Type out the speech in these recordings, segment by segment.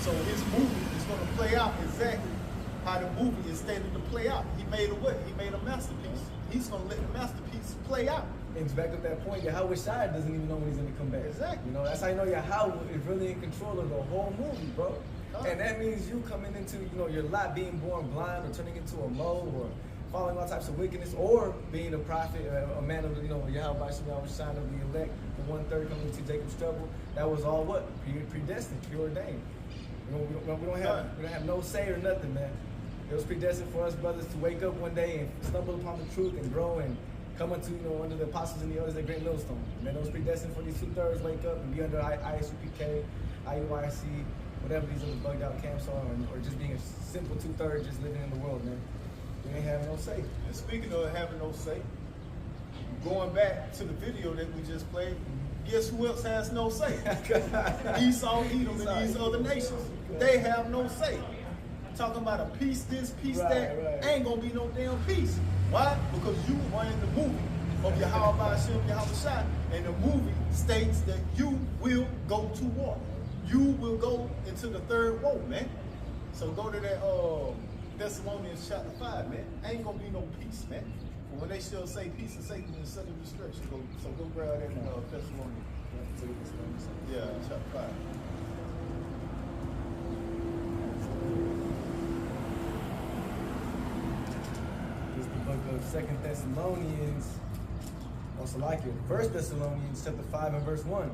So his movie is going to play out exactly how the movie is stated to play out. He made a what? He made a masterpiece. He's going to let the masterpiece play out. And it's back at that point, Yahweh Shai doesn't even know when he's going to come back. Exactly. You know, that's how you know Yahweh is really in control of the whole movie, bro. And that means you coming into, you know, your lot being born blind or turning into a mole or following all types of wickedness or being a prophet, a man of, you know, Yahweh Shai of the elect, the 1/3 coming into Jacob's trouble. That was all what? Predestined, preordained. You know, we don't have no say or nothing, man. It was predestined for us brothers to wake up one day and stumble upon the truth and grow and come into, you know, under the apostles and the elders at Great Millstone. And then it was predestined for these 2/3 wake up and be under ISUPK, IUIC, whatever these other bugged out camps are, or just being a simple 2/3 just living in the world, man. We ain't having no say. And speaking of having no say, going back to the video that we just played, guess who else has no say? Esau, Edom, and these other nations. They have no say. Talking about a peace this, peace that, ain't gonna be no damn peace. Why? Because you are in the movie of Yahweh Hashem, Yahweh Shai, and the movie states that you will go to war. You will go into the third woe, man. So go to that Thessalonians chapter 5, man. Ain't gonna be no peace, man. But when they shall say peace and safety and sudden destruction, so go grab that Thessalonians. Yeah, chapter 5. This is the book of 2 Thessalonians. Also like it. 1 Thessalonians chapter 5 and verse 1.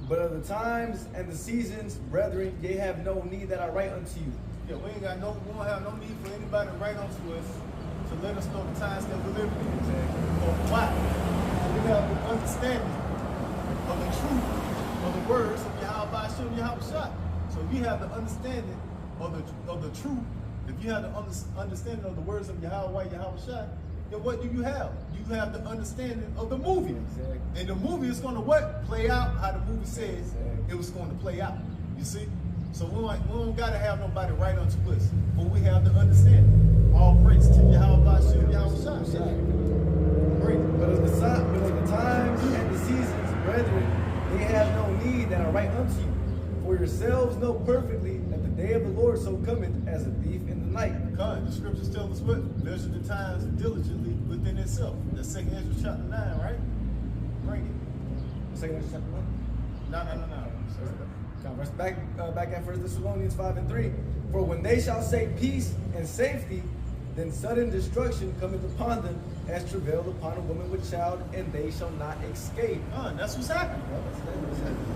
But of the times and the seasons, brethren, ye have no need that I write unto you. Yeah, we don't have no need for anybody to write onto us to let us know the times that we're living in. Exactly. Why? We have the understanding of the truth of the words of Yahweh Hashem, Yahweh Shai. So if you have the understanding of the truth, if you have the understanding of the words of Yahweh, Yahweh Shai, then what do you have? You have the understanding of the movie. Exactly. And the movie is going to what? Play out how the movie says it was going to play out. You see? So we don't got to have nobody write unto us, but we have the understanding. All praise to Yahweh Hashem, Yahweh Shai. But of the times and the seasons, brethren, ye have no need that I write unto you. For yourselves know perfectly that the day of the Lord so cometh as a thief in the night. The scriptures tell us what? Measure the times diligently within itself. That's 2 Ezra chapter 9, right? Bring it. 2 Ezra chapter 1? No. Back at 1 Thessalonians 5 and 3. For when they shall say peace and safety, then sudden destruction cometh upon them as travail upon a woman with child, and they shall not escape. That's what's happening.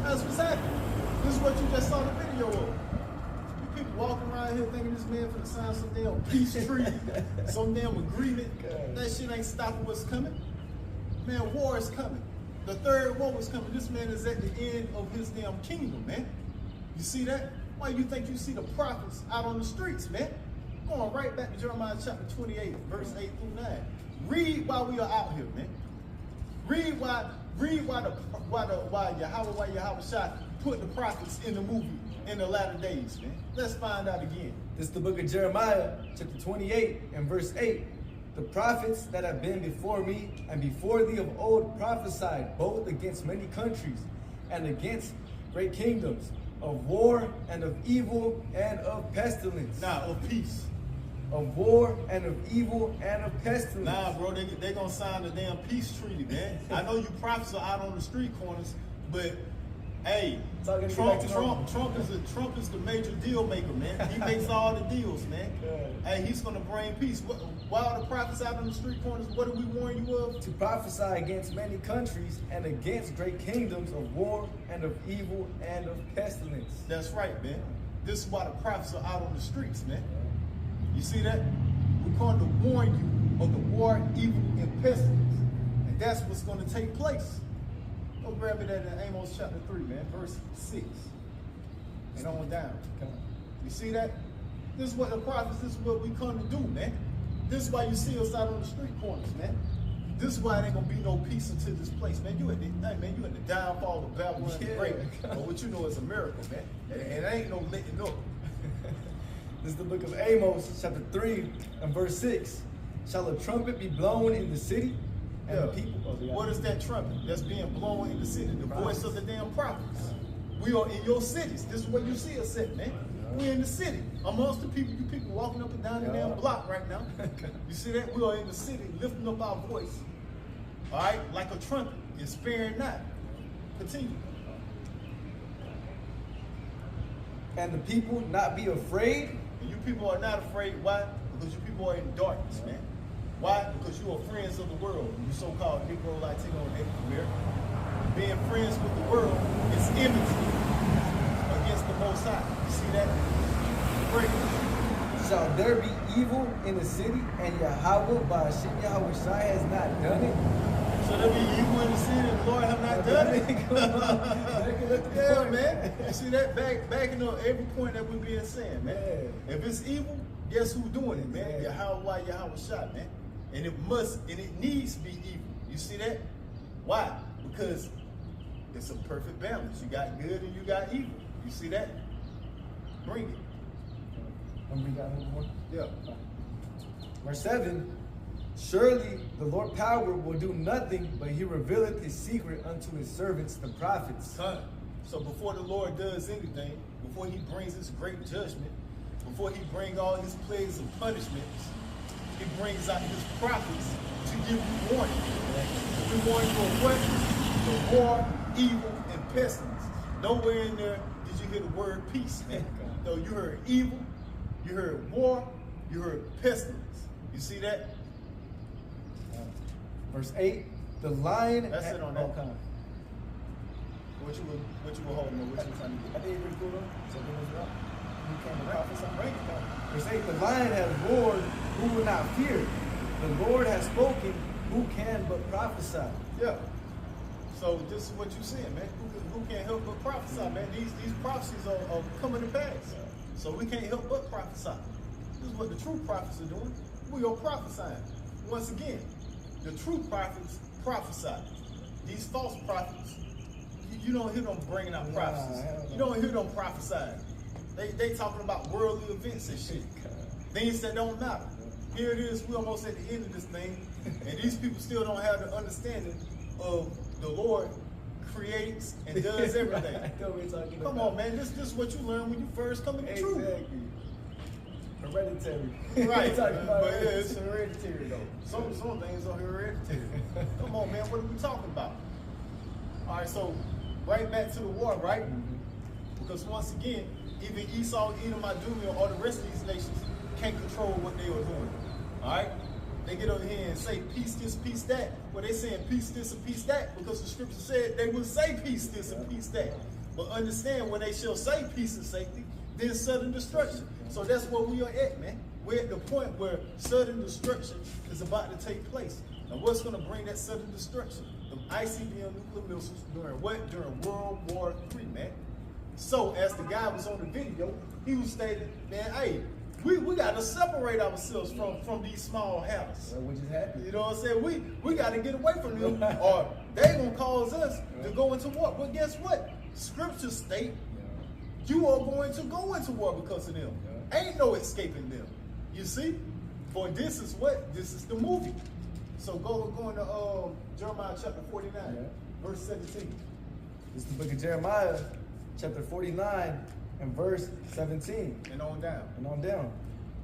That's what's happening. This is what you just saw the video of. You people walking around here thinking this man finna sign some damn peace treaty, some damn agreement. That shit ain't stopping what's coming. Man, war is coming. The third war is coming. This man is at the end of his damn kingdom, man. You see that? Why you think you see the prophets out on the streets, man? Going right back to Jeremiah chapter 28, verse 8 through 9. Read while we are out here, man. Read why Yahweh Shai put the prophets in the movie in the latter days, man. Let's find out again. This is the book of Jeremiah, chapter 28 and verse 8. The prophets that have been before me and before thee of old prophesied both against many countries and against great kingdoms, of war and of evil and of pestilence. Of peace. Of war and of evil and of pestilence. Bro, they gonna sign the damn peace treaty, man. I know you prophets are out on the street corners, but hey, Trump is the major deal maker, man. He makes all the deals, man. Hey, he's gonna bring peace. While the prophets out on the street corners, what do we warn you of? To prophesy against many countries and against great kingdoms, of war and of evil and of pestilence. That's right, man. This is why the prophets are out on the streets, man. You see that? We're going to warn you of the war, evil, and pestilence. And that's what's going to take place. Go grab it at Amos chapter 3, man, verse 6. And on down. Come on. You see that? This is what the prophets, this is what we come to do, man. This is why you see us out on the street corners, man. This is why there ain't gonna be no peace until this place, man. You at the downfall of Babylon the Great. But what you know is a miracle, man. And it ain't no letting go. This is the book of Amos, chapter 3 and verse 6. Shall a trumpet be blown in the city? And the people. What is that trumpet that's being blown in the city? The voice of the damn prophets. We are in your cities. This is where you see us at, man. We're in the city. Amongst the people, you people walking up and down the damn block right now. You see that? We are in the city, lifting up our voice. All right? Like a trumpet, and sparing not. Continue. And the people not be afraid. And you people are not afraid. Why? Because you people are in darkness, man. Why? Because you are friends of the world. You so-called Negro, Latino, and Native American. Being friends with the world is enmity against the Most High. You see that? Break it. Shall there be evil in the city, and Yahweh by Hashem Yahweh Shai has not done it? So there be evil in the city and the Lord have not done it? Yeah, man. You see that? Backing up every point that we've been saying, man. If it's evil, guess who's doing it, man? Yahweh Shai, man. And it needs to be evil. You see that? Why? Because it's a perfect balance. You got good and you got evil. You see that? Bring it. And we got one more? Yeah. Verse 7. Surely the Lord power will do nothing, but he revealeth his secret unto his servants, the prophets. So before the Lord does anything, before he brings his great judgment, before he brings all his plagues and punishments, he brings out his prophets to give you warning. We warn you of what? The war, evil, and pestilence. Nowhere in there did you hear the word peace, man. No, you heard evil, you heard war, you heard pestilence. You see that? Verse 8, the lion. That's it on that. What you were holding on? What you were trying to get? I think it's pretty cool though. So it was up. You came to prophesy. Verse 8, the lion has roared, who will not fear? The Lord has spoken, who can but prophesy? Yeah. So this is what you're saying, man. Who can't help but prophesy, man? These prophecies are coming to pass. So we can't help but prophesy. This is what the true prophets are doing. We are prophesying. Once again, the true prophets prophesy. These false prophets, you don't hear them bringing out prophecies. You don't hear them prophesying. They talking about worldly events and shit. Things that don't matter. Here it is, we're almost at the end of this thing, and these people still don't have the understanding of the Lord creates and does everything. Come on, man. This is what you learn when you first come into truth. Hereditary. Right. But yeah, it's hereditary though. Some things are hereditary. Come on, man. What are we talking about? All right, so right back to the war, right? Because once again, even Esau, Edom, Idumea, or the rest of these nations can't control what they are doing. All right? They get over here and say peace this, peace that. Well, they saying peace this and peace that because the scripture said they would say peace this and peace that. But understand, when they shall say peace and safety, then sudden destruction. So that's where we are at, man. We're at the point where sudden destruction is about to take place. And what's going to bring that sudden destruction? The ICBM nuclear missiles during what? During World War III, man. So as the guy was on the video, he was stating, man, hey, we got to separate ourselves from these small habits. Well, what just happened? You know what I'm saying? We got to get away from them, or they going to cause us to go into war. But guess what? Scripture state you are going to go into war because of them. Ain't no escaping them. You see? For this is what? This is the movie. So go into Jeremiah chapter 49, verse 17. This is the book of Jeremiah, chapter 49, and verse 17. And on down. And on down.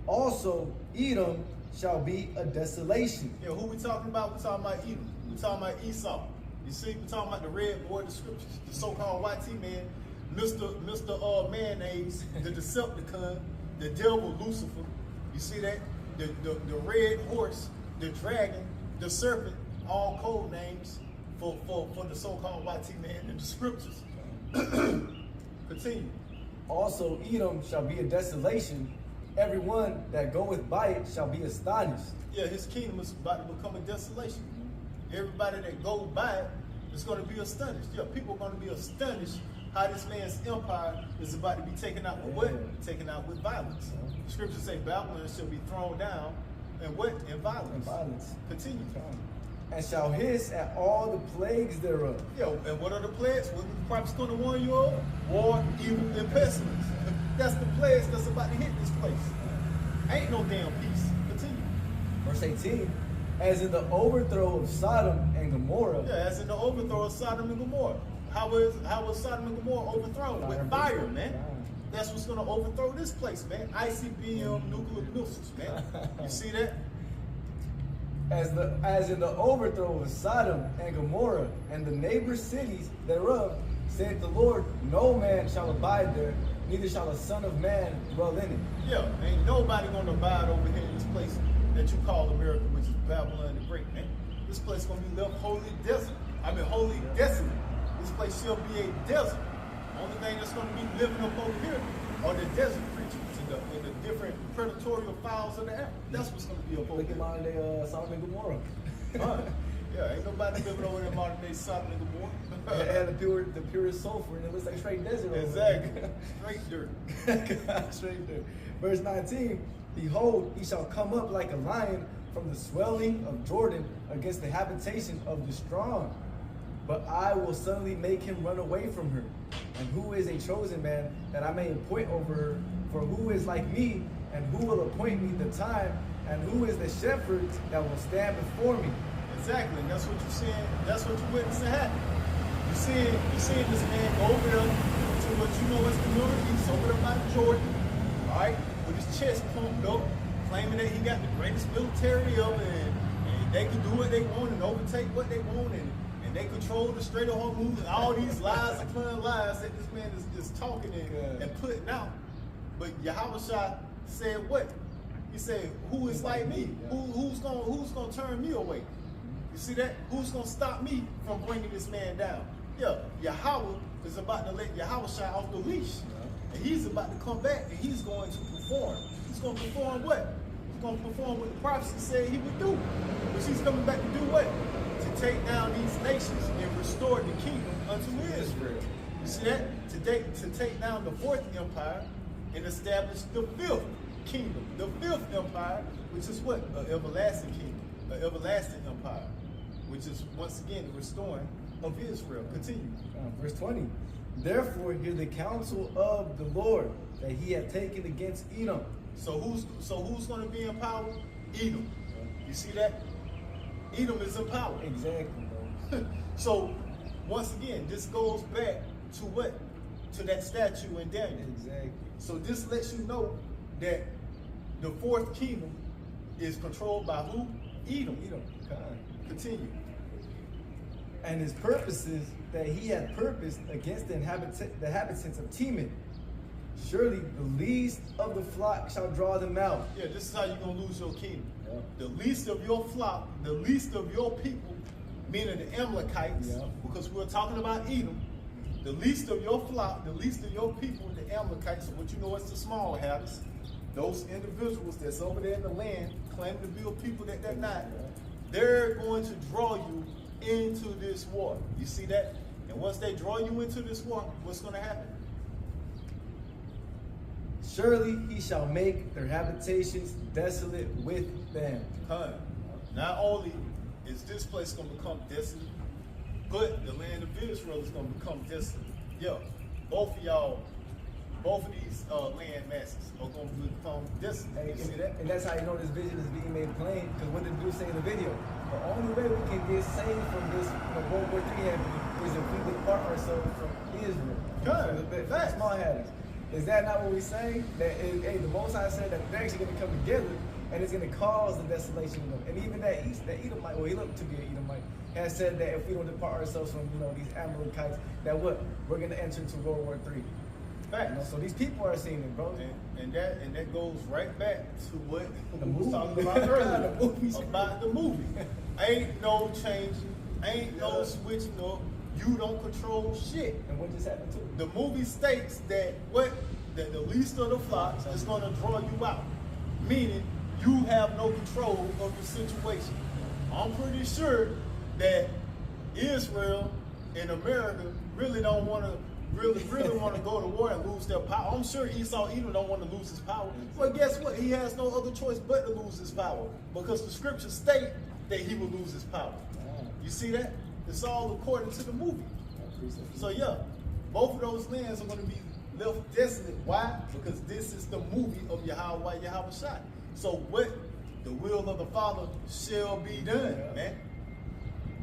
Also, Edom shall be a desolation. Yeah, who we talking about? We talking about Edom. We talking about Esau. You see, we talking about the red boy of the scriptures, the so-called YT man, Mr. Mayonnaise, the Decepticon, the devil Lucifer. You see that? The red horse, the dragon, the serpent, all code names for the so-called YT man in the scriptures. Continue. Also, Edom shall be a desolation. Everyone that goeth by it shall be astonished. Yeah, his kingdom is about to become a desolation. Everybody that goes by it is going to be astonished. Yeah, people are going to be astonished how this man's empire is about to be taken out with what? Taken out with violence. The scriptures say Babylon shall be thrown down and what? In violence. And violence. Continue. And shall hiss at all the plagues thereof. Yeah, and what are the plagues? What the prophet's going to warn you of? War, evil, and pestilence. That's the plagues that's about to hit this place. Ain't no damn peace. Continue. Verse 18. As in the overthrow of Sodom and Gomorrah. Yeah, as in the overthrow of Sodom and Gomorrah. How was Sodom and Gomorrah overthrown? With fire, man. That's what's gonna overthrow this place, man. ICBM nuclear missiles, man. You see that? As in the overthrow of Sodom and Gomorrah and the neighbor cities thereof, saith the Lord, no man shall abide there, neither shall a son of man dwell in it. Yeah, ain't nobody gonna abide over here in this place that you call America, which is Babylon the Great, man. This place gonna be left wholly desolate. Wholly desolate. This place shall be a desert. Only thing that's gonna be living up over here are the desert creatures and the different predatory fowls of the air. That's what's gonna be up over Look here. at modern day Sodom and Gomorrah. Yeah, ain't nobody living over in modern day Sodom and Gomorrah. It had the purest sulfur, and it looks like straight desert. Exactly. Straight dirt. Straight dirt. Verse 19, behold, he shall come up like a lion from the swelling of Jordan against the habitation of the strong. But I will suddenly make him run away from her. And who is a chosen man that I may appoint over her? For who is like me, and who will appoint me the time? And who is the shepherd that will stand before me? Exactly, and that's what you're seeing. That's what you're witnessing happen. You're seeing this man go over there to what you know as the Middle East, over there by Jordan, all right, with his chest pumped up, claiming that he got the greatest military ever, and they can do what they want and overtake what they want, and they control the Strait of Hormuz, and all these lies and clean lies that this man is talking and putting out. But Yahushua said what? He said, "Who is like me? Who's gonna turn me away? You see that? Who's gonna stop me from bringing this man down?" Yeah, Yahweh is about to let Yahushua off the leash, and he's about to come back, and he's going to perform. He's going to perform what? He's going to perform what the prophecy said he would do. But he's coming back to do what? To take down these nations and restore the kingdom unto Israel. You see that? To take down the fourth empire and establish the fifth kingdom. The fifth empire, which is what? An everlasting kingdom, an everlasting empire, which is once again the restoring of Israel. Continue. Verse 20. Therefore hear the counsel of the Lord that he hath taken against Edom. So who's going to be in power? Edom. You see that? Edom is in power. Exactly, bro. So once again, this goes back to what? To that statue in Daniel. Exactly. So this lets you know that the fourth kingdom is controlled by who? Edom. Continue. And his purposes that he had purposed against the inhabitants of Teman. Surely the least of the flock shall draw them out. Yeah, this is how you're going to lose your kingdom. Yeah. The least of your flock, the least of your people, meaning the Amalekites, because we're talking about Edom, the least of your flock, the least of your people, the Amalekites, what you know as the small habits, those individuals that's over there in the land, claiming to be a people that they're not, they're going to draw you into this war. You see that? And once they draw you into this war, what's going to happen? Surely he shall make their habitations desolate with them. Not only is this place going to become desolate, but the land of Israel is going to become desolate. Yeah, both of these land masses are going to become desolate. You see that? And that's how you know this vision is being made plain. Because what did Bruce say in the video? The only way we can get saved from this World War III happening is if we depart ourselves from Israel. Facts. Small habits. Is that not what we say? That the Most High said that they're actually going to come together and it's going to cause the desolation of them. And even that Edomite, well, he looked to be an Edomite, has said that if we don't depart ourselves from these Amalekites, that what? We're going to enter into World War III. Facts. So these people are seeing it, bro. And that goes right back to what The we was movie. talking about earlier. The movie's about the movie. Ain't no changing, ain't no switching up. You don't control shit. And what just happened to it? The movie states that that the least of the flocks is going to draw you out, meaning you have no control of the situation. I'm pretty sure that Israel and America really don't want to really want to go to war and lose their power. I'm sure Esau Edom don't want to lose his power. But guess what? He has no other choice but to lose his power, because the scriptures state that he will lose his power. You see that? It's all according to the movie. So yeah, both of those lands are going to be left desolate. Why? Because this is the movie of Yahushua. So what? The will of the Father shall be done, man.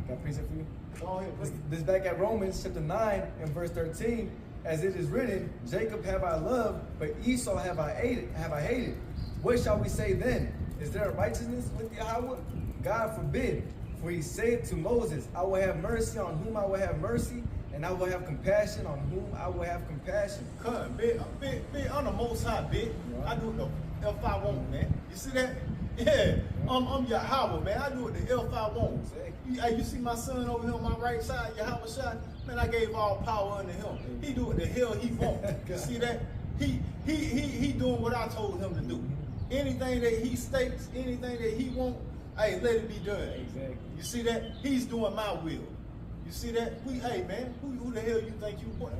Got a precept for you? Go ahead. This back at Romans chapter 9 and verse 13. As it is written, Jacob have I loved, but Esau have I hated. What shall we say then? Is there a righteousness with Yahweh? God forbid. For he said to Moses, I will have mercy on whom I will have mercy, and I will have compassion on whom I will have compassion. Come, big, I'm the most high, big. I do it the if I want, man. You see that? Yeah, I'm Yahweh, man. I do it the if I want. You see my son over here on my right side, Yahweh shot? Man, I gave all power unto him. He do what the hell he want. You see that? He doing what I told him to do. Anything that he states, anything that he want, hey, let it be done. Exactly. You see that? He's doing my will. You see that? Hey man, who the hell you think you want?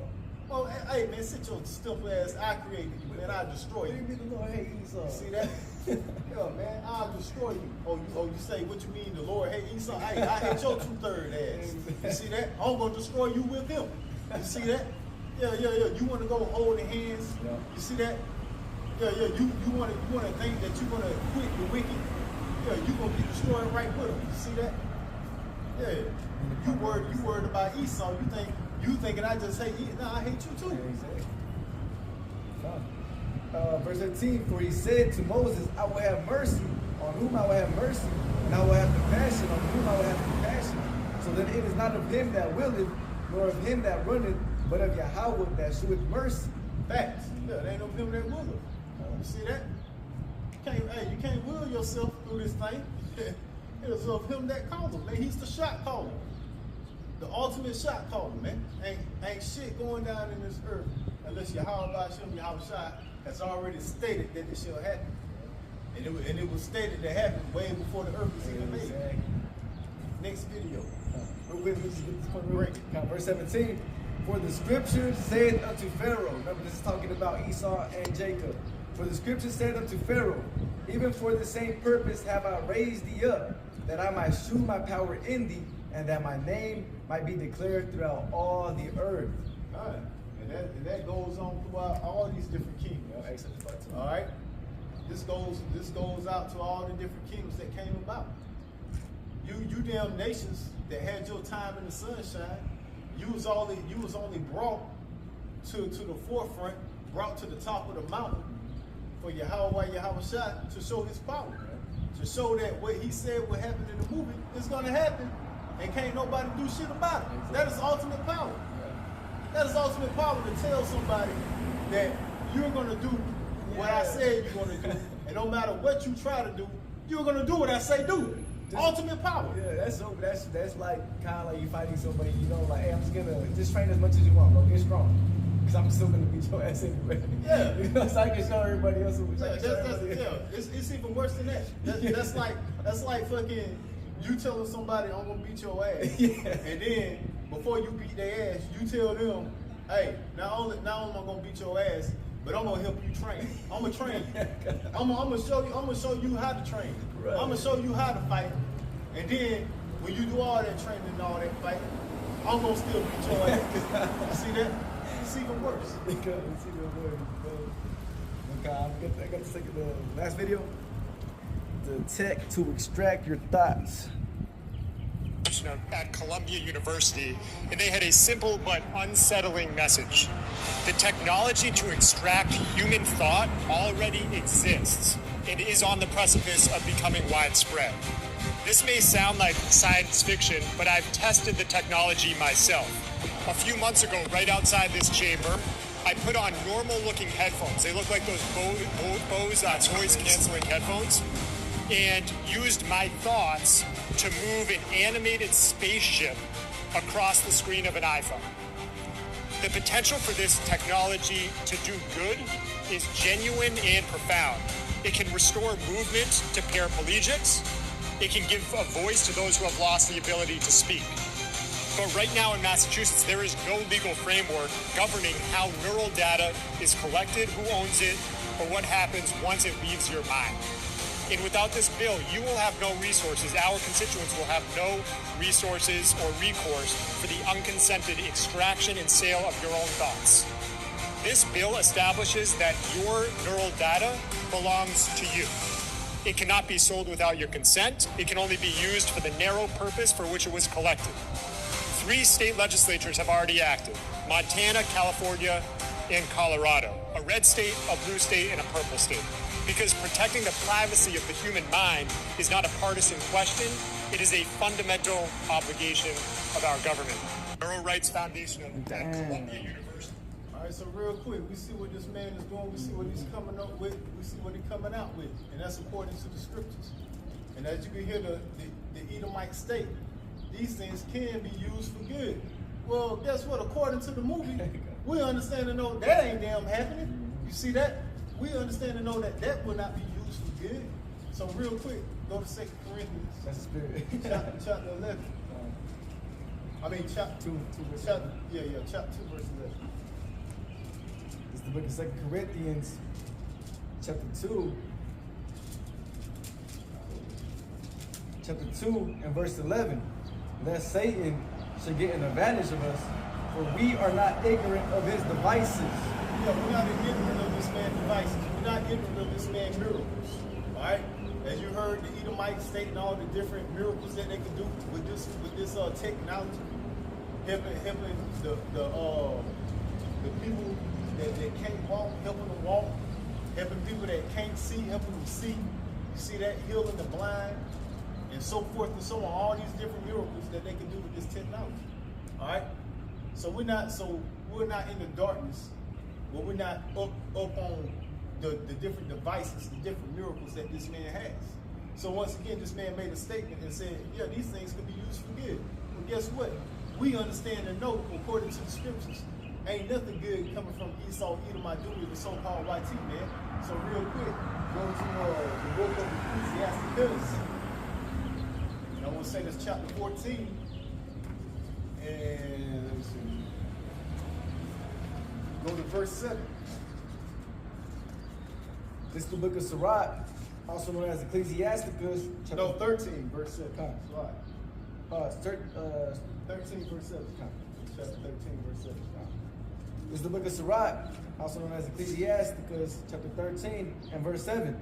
Oh, hey man, sit your stupid ass. I created you, man. I destroy you. The Lord hate Esau. You see that? Yeah, man, I'll destroy you. Oh, you say what you mean? The Lord hate Esau? Hey, I hate your 2/3 ass. You see that? I'm gonna destroy you with him. You see that? Yeah. You want to go holding hands? Yeah. You see that? Yeah. You want to think that you're gonna quit the wicked? Yeah, you gonna be destroyed right with him. You see that? Yeah. You worried about Esau. You thinking I just hate you? No, I hate you too. Exactly. Verse 13, for he said to Moses, I will have mercy on whom I will have mercy, and I will have compassion on whom I will have compassion. So then it is not of him that willeth, nor of him that runneth, but of Yahweh that sheweth mercy. Facts. Yeah, it ain't of him that willeth. You see that? You can't will yourself through this thing. It is of him that called him, man. He's the shot caller. The ultimate shot caller, man. Ain't shit going down in this earth unless Yahweh Shah has already stated that it shall happen. And it was stated to happen way before the earth was even made. Exactly. Next video. Verse 17. For the scripture said unto Pharaoh, remember this is talking about Esau and Jacob. For the scripture said unto Pharaoh, even for the same purpose have I raised thee up, that I might shew my power in thee, and that my name might be declared throughout all the earth. All right. And that goes on throughout all these different kingdoms. All right. This goes out to all the different kingdoms that came about. You damn nations that had your time in the sunshine, you was only brought to the forefront, brought to the top of the mountain for Yahweh Shah to show his power. To show that what he said would happen in the movie is gonna happen, and can't nobody do shit about it. Exactly. That is ultimate power. That is ultimate power to tell somebody that you're gonna do what I said you're gonna do, and no matter what you try to do, you're gonna do what I say do. Ultimate power. Yeah, that's like kind of like you fighting somebody, you know, like, hey, I'm just gonna just train as much as you want, bro. Get strong, because I'm still gonna beat your ass anyway. Yeah, you know, so I can show everybody else. It's even worse than that. That's like fucking you telling somebody I'm gonna beat your ass, and then before you beat their ass, you tell them, hey, not only am I gonna beat your ass, but I'm gonna help you train. I'm gonna train you. I'm gonna show you how to train. Right. I'm gonna show you how to fight. And then when you do all that training and all that fighting, I'm gonna still beat your ass. You see that? It's even worse. I got to take the last video. The tech to extract your thoughts. At Columbia University, and they had a simple but unsettling message. The technology to extract human thought already exists and is on the precipice of becoming widespread. This may sound like science fiction, but I've tested the technology myself. A few months ago, right outside this chamber, I put on normal-looking headphones. They look like those Bose noise-canceling headphones, and used my thoughts to move an animated spaceship across the screen of an iPhone. The potential for this technology to do good is genuine and profound. It can restore movement to paraplegics. It can give a voice to those who have lost the ability to speak. But right now in Massachusetts, there is no legal framework governing how neural data is collected, who owns it, or what happens once it leaves your mind. And without this bill, you will have no resources. Our constituents will have no resources or recourse for the unconsented extraction and sale of your own thoughts. This bill establishes that your neural data belongs to you. It cannot be sold without your consent. It can only be used for the narrow purpose for which it was collected. 3 state legislatures have already acted: Montana, California, and Colorado. A red state, a blue state, and a purple state. Because protecting the privacy of the human mind is not a partisan question, it is a fundamental obligation of our government. Neural Rights Foundation at Columbia University. All right, so real quick, we see what this man is doing, we see what he's coming up with, we see what he's coming out with, and that's according to the scriptures. And as you can hear the Edomite state, these things can be used for good. Well, guess what? According to the movie, we understand and know that ain't damn happening. You see that? We understand and know that that will not be used for good. So real quick, go to 2 Corinthians. That's the spirit. chapter 11. I mean, chapter 2 verse 11. Chapter 2 verse 11. It's the book of 2 Corinthians, chapter 2. Chapter 2 and verse 11. Lest Satan should get an advantage of us, for we are not ignorant of his devices. Yeah, we're not ignorant of this man's devices. We're not ignorant of this man's miracles. All right? As you heard, the Edomite stating all the different miracles that they can do with this technology, helping the people that can't walk, helping them walk, helping people that can't see, helping them see. You see that, healing the blind, and so forth and so on. All these different miracles that they can do with this technology. All right. So we're not in the darkness, but we're not up on the different devices, the different miracles that this man has. So once again, this man made a statement and said, yeah, these things can be used for good. Well, guess what? We understand and know, according to the scriptures, ain't nothing good coming from Esau, Edomite, the so-called YT, man. So real quick, go to the book of Ecclesiastes. And I want to say this, chapter 14. And let me see. Go to verse 7. This is the book of Sirach, also known as Ecclesiasticus. No, 13, verse 7. Sirach. 13, verse 7. Chapter 13, verse 7. This is the book of Sirach, also known as Ecclesiasticus, chapter 13 and verse 7.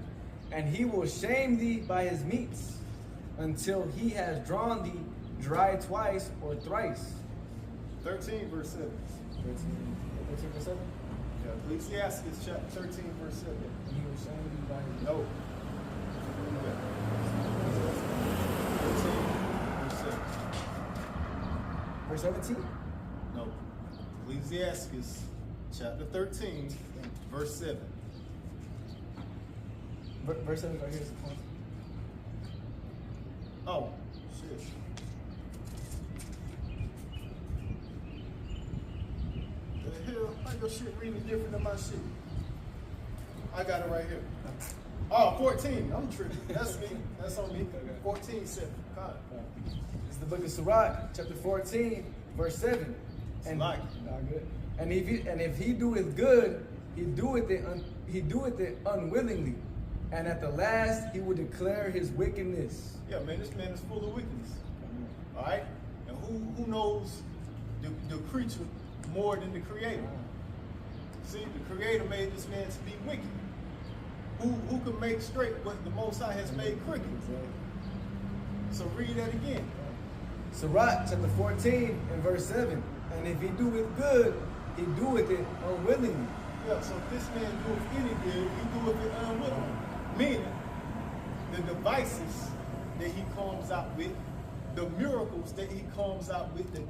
And he will shame thee by his meats, until he has drawn thee dry twice or thrice. 13, verse 7. 13 verse 7? Yeah, Ecclesiastes chapter 13, verse 7. And he will shame thee by his meats. No. 13, verse 7. Verse 17? No. Ecclesiastes chapter 13, verse 7. Verse 7 right here is the point. Oh, shit. The hell? How your shit reading different than my shit? I got it right here. Oh, 14. I'm tripping. That's me. That's on me. 14, 7. God. It's the book of Sirach, chapter 14, verse 7. And Like. good. And if he doeth good, he doeth it unwillingly. And at the last he will declare his wickedness. Yeah, man, this man is full of wickedness. All right? And who knows the creature more than the creator? See, the creator made this man to be wicked. Who can make straight what the Most High has made crooked? So read that again. Sirach chapter 14 and verse 7. And if he doeth good, he doeth it unwillingly. Yeah, so if this man doeth any good, he doeth it unwillingly. Meaning, the devices that he comes out with, the miracles that he comes out with, the